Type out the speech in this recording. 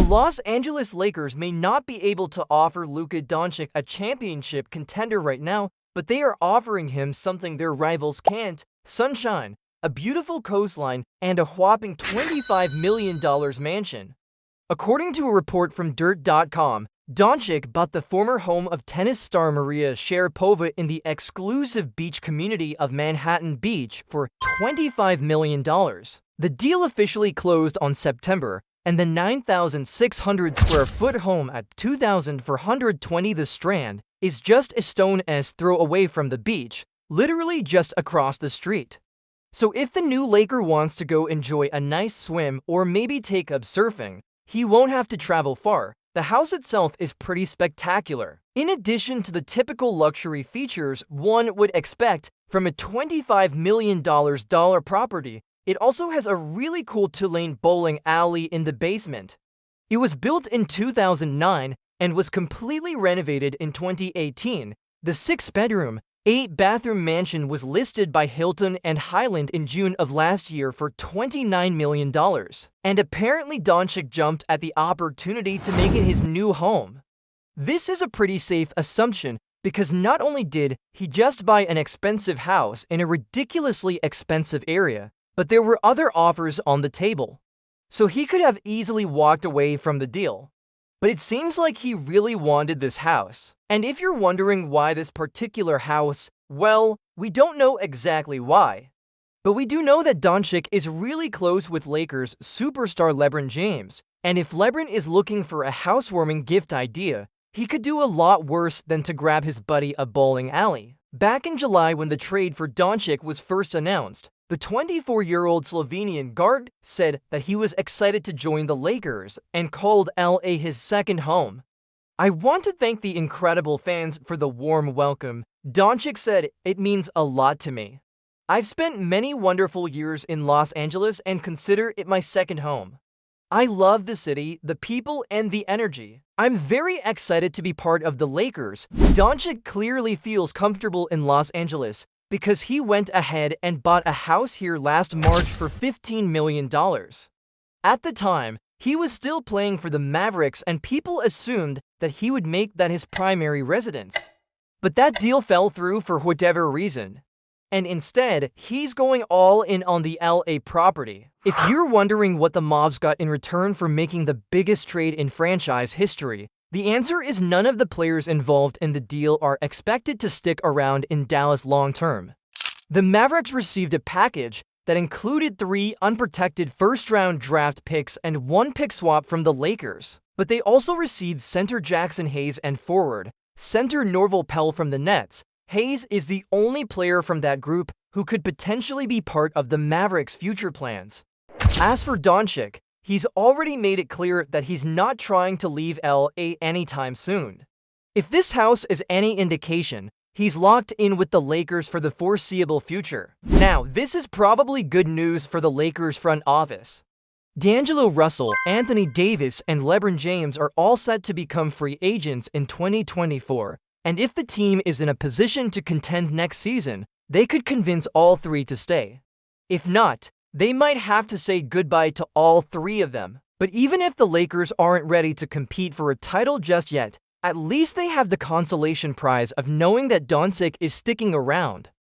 Los Angeles Lakers may not be able to offer Luka Doncic a championship contender right now, but they are offering him something their rivals can't: sunshine, a beautiful coastline, and a whopping $25 million mansion. According to a report from Dirt.com, Doncic bought the former home of tennis star Maria Sharapova in the exclusive beach community of Manhattan Beach for $25 million. The deal officially closed on September, and the 9,600 square foot home at 2,420 The Strand is just a stone's throw away from the beach, literally just across the street. So if the new Laker wants to go enjoy a nice swim or maybe take up surfing, he won't have to travel far. The house itself is pretty spectacular. In addition to the typical luxury features one would expect from a $25 million property, it also has a really cool two-lane bowling alley in the basement. It was built in 2009 and was completely renovated in 2018. The 6-bedroom, 8-bathroom mansion was listed by Hilton and Highland in June of last year for $29 million. And apparently Doncic jumped at the opportunity to make it his new home. This is a pretty safe assumption because not only did he just buy an expensive house in a ridiculously expensive area, but there were other offers on the table. So he could have easily walked away from the deal. But it seems like he really wanted this house. And if you're wondering why this particular house, well, we don't know exactly why. But we do know that Doncic is really close with Lakers superstar LeBron James. And if LeBron is looking for a housewarming gift idea, he could do a lot worse than to grab his buddy a bowling alley. Back in July, when the trade for Doncic was first announced, the 24-year-old Slovenian guard said that he was excited to join the Lakers and called LA his second home. "I want to thank the incredible fans for the warm welcome," Doncic said. "It means a lot to me. I've spent many wonderful years in Los Angeles and consider it my second home. I love the city, the people, and the energy. I'm very excited to be part of the Lakers." Doncic clearly feels comfortable in Los Angeles because he went ahead and bought a house here last March for $15 million. At the time, he was still playing for the Mavericks and people assumed that he would make that his primary residence. But that deal fell through for whatever reason. And instead, he's going all in on the LA property. If you're wondering what the Mavs got in return for making the biggest trade in franchise history, the answer is none of the players involved in the deal are expected to stick around in Dallas long-term. The Mavericks received a package that included 3 unprotected first-round draft picks and 1 pick swap from the Lakers. But they also received center Jackson Hayes and forward center Norval Pell from the Nets. Hayes is the only player from that group who could potentially be part of the Mavericks' future plans. As for Doncic, he's already made it clear that he's not trying to leave LA anytime soon. If this house is any indication, he's locked in with the Lakers for the foreseeable future. Now, this is probably good news for the Lakers front office. D'Angelo Russell, Anthony Davis, and LeBron James are all set to become free agents in 2024, and if the team is in a position to contend next season, they could convince all 3 to stay. If not, they might have to say goodbye to all 3 of them. But even if the Lakers aren't ready to compete for a title just yet, at least they have the consolation prize of knowing that Doncic is sticking around.